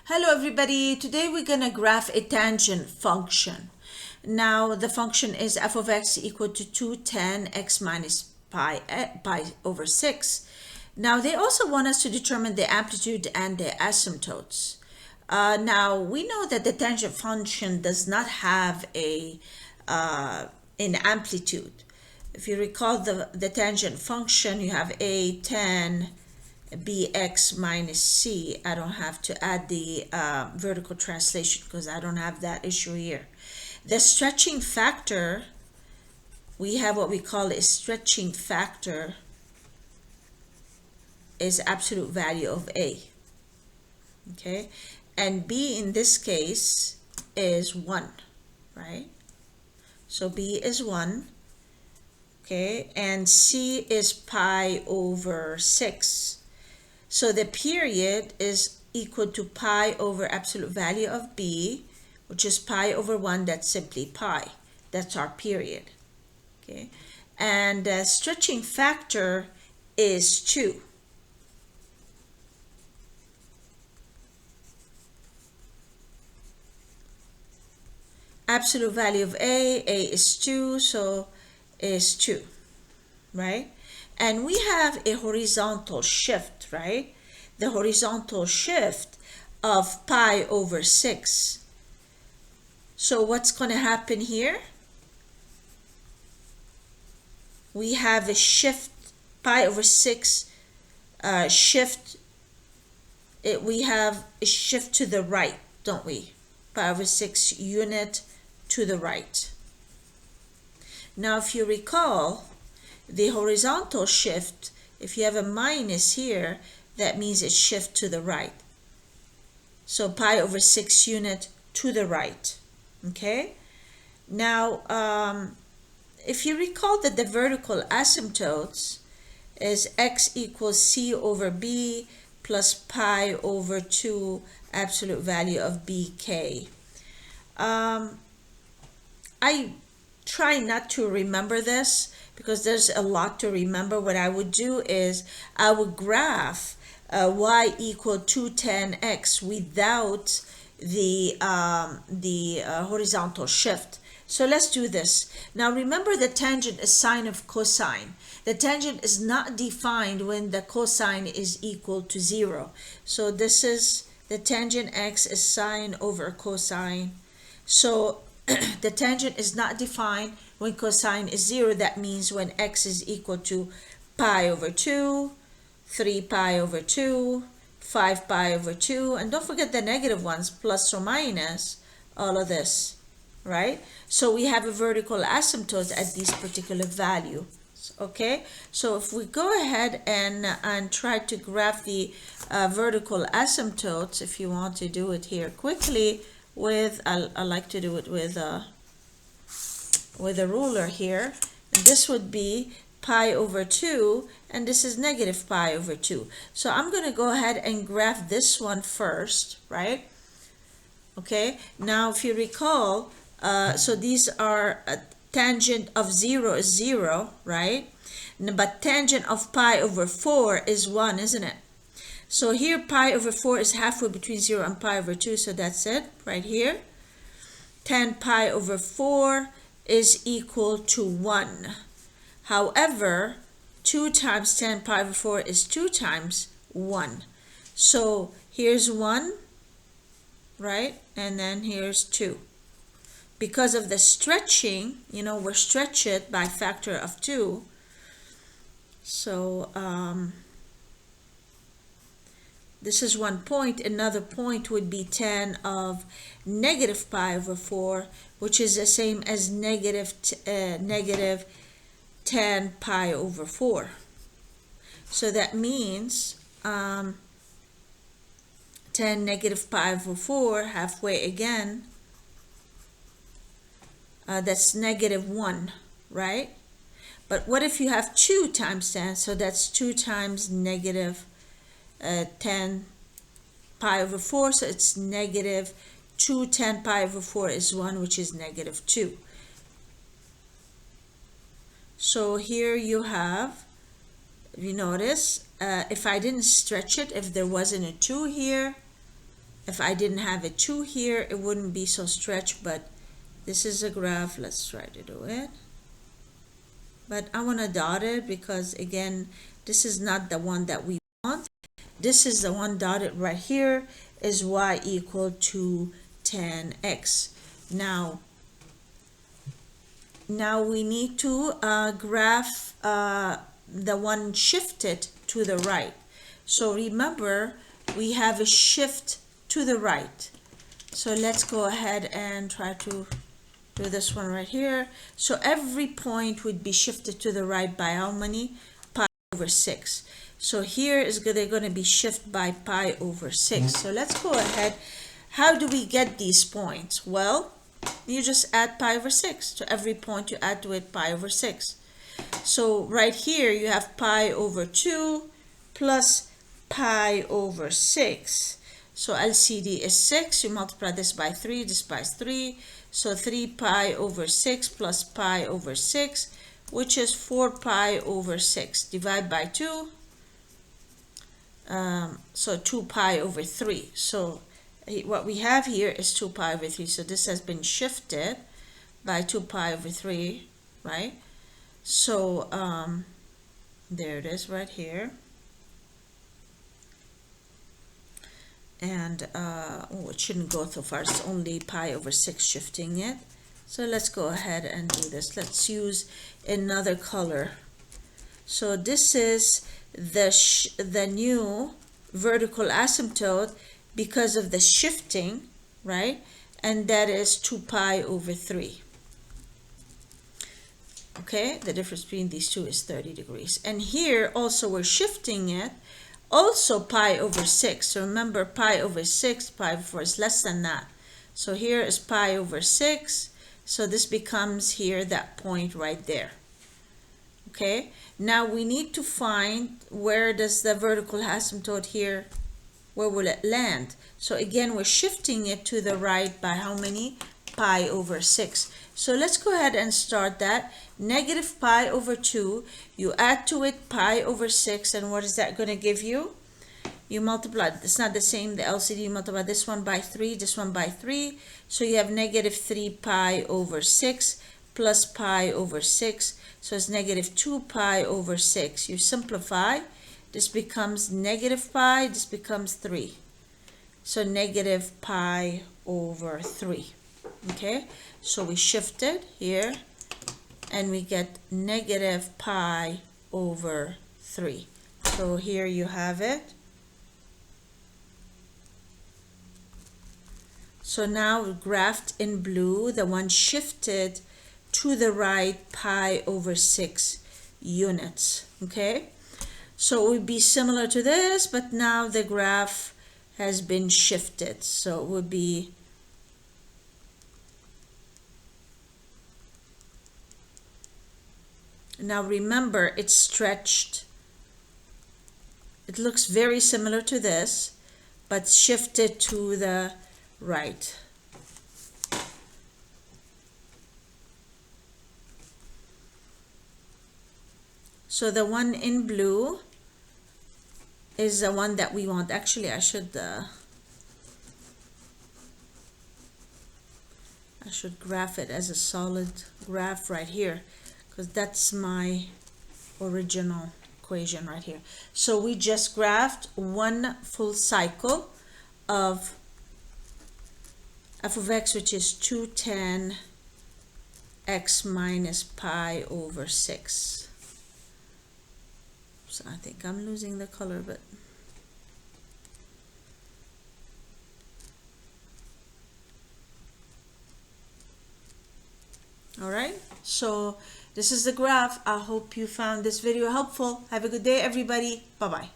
Hello everybody, today we're going to graph a tangent function. Now the function is f of x equal to 2 tan x minus pi over 6. Now they also want us to determine the amplitude and the asymptotes. Now we know that the tangent function does not have an amplitude. If you recall the tangent function, you have a tan bx minus c. I don't have to add the vertical translation because I don't have that issue here. The stretching factor, we have what we call a stretching factor is absolute value of a. Okay, and b in this case is 1, right? So b is 1. Okay, and c is pi over 6. So the period is equal to pi over absolute value of b, which is pi over 1, that's simply pi. That's our period. Okay, and the stretching factor is 2. Absolute value of a is 2, so is 2, right? And we have a horizontal shift, right? The horizontal shift of pi over 6. So what's going to happen here? We have a shift, pi over 6 shift. We have a shift to the right, don't we? Pi over 6 unit to the right. Now if you recall, the horizontal shift, if you have a minus here, that means it shifts to the right. So pi over 6 unit to the right. Okay? Now, if you recall that the vertical asymptotes is x equals c over b plus pi over 2 absolute value of bk. I try not to remember this because there's a lot to remember. What I would do is I would graph y equal 2 tan x without the horizontal shift. So let's do this. Now remember, the tangent is sine of cosine. The tangent is not defined when the cosine is equal to 0. So this is the tangent x is sine over cosine. So the tangent is not defined when cosine is 0. That means when x is equal to pi over 2, 3 pi over 2, 5 pi over 2, and don't forget the negative ones, plus or minus, all of this, right? So we have a vertical asymptote at this particular value. Okay, so if we go ahead and try to graph the vertical asymptotes, if you want to do it here quickly, I like to do it with a ruler here. And this would be pi over 2, and this is negative pi over 2. So I'm going to go ahead and graph this one first, right? Okay, now if you recall, so these are tangent of 0 is 0, right? But tangent of pi over 4 is 1, isn't it? So here pi over 4 is halfway between 0 and pi over 2, so that's it right here. Tan pi over 4 is equal to 1. However, 2 times tan pi over 4 is 2 times 1. So here's 1, right? And then here's 2. Because of the stretching, you know, we're stretched it by factor of 2. So this is 1 point. Another point would be tan of negative pi over 4, which is the same as negative tan pi over 4. So that means tan negative pi over 4, halfway again, that's negative 1, right? But what if you have 2 times tan? So that's 2 times negative 10 pi over 4, so it's negative 2 tan pi over 4 is 1, which is negative 2. So here you have, you notice, if I didn't stretch it, if there wasn't a 2 here, If I didn't have a 2 here, it wouldn't be so stretched, but this is a graph. Let's try to do it. But I want to dot it because, again, this is not the one that we want. This is the one dotted right here, is y equal to 10x. Now we need to graph the one shifted to the right. So remember, we have a shift to the right. So let's go ahead and try to do this one right here. So every point would be shifted to the right by how many? Pi over 6. So here is they're going to be shifted by pi over 6. So let's go ahead. How do we get these points? Well, you just add pi over 6. To every point you add to it pi over 6. So right here you have pi over 2 plus pi over 6. So LCD is 6. You multiply this by 3, this by 3. So 3 pi over 6 plus pi over 6, which is 4 pi over 6. Divide by 2. So 2 pi over 3. So what we have here is 2 pi over 3. So this has been shifted by 2 pi over 3, right? So there it is right here. And oh, it shouldn't go so far. It's only pi over 6 shifting it. So let's go ahead and do this. Let's use another color. So this is the new vertical asymptote because of the shifting, right? And that is 2 pi over 3. Okay, the difference between these two is 30 degrees. And here also we're shifting it, also pi over 6. So remember, pi over 6, pi over 4 is less than that. So here is pi over 6. So this becomes here that point right there. Okay, now we need to find where does the vertical asymptote here, where will it land? So again, we're shifting it to the right by how many? Pi over 6. So let's go ahead and start that. Negative pi over 2, you add to it pi over 6, and what is that going to give you? You multiply, it's not the same, the LCD, you multiply this one by 3, this one by 3, so you have negative 3 pi over 6 plus pi over 6, so it's negative 2 pi over 6. You simplify, this becomes negative pi, this becomes 3. So negative pi over 3. Okay, so we shift it here, and we get negative pi over 3. So here you have it. So now graphed in blue, the one shifted to the right pi over 6 units. Okay, so it would be similar to this, but now the graph has been shifted. So it would be now remember, it's stretched. It looks very similar to this, but shifted to the right. So the one in blue is the one that we want. Actually, I should graph it as a solid graph right here, because that's my original equation right here. So we just graphed one full cycle of f of x, which is 210 x minus pi over 6. So I think I'm losing the color, but all right, so this is the graph. I hope you found this video helpful. Have a good day, everybody. Bye-bye.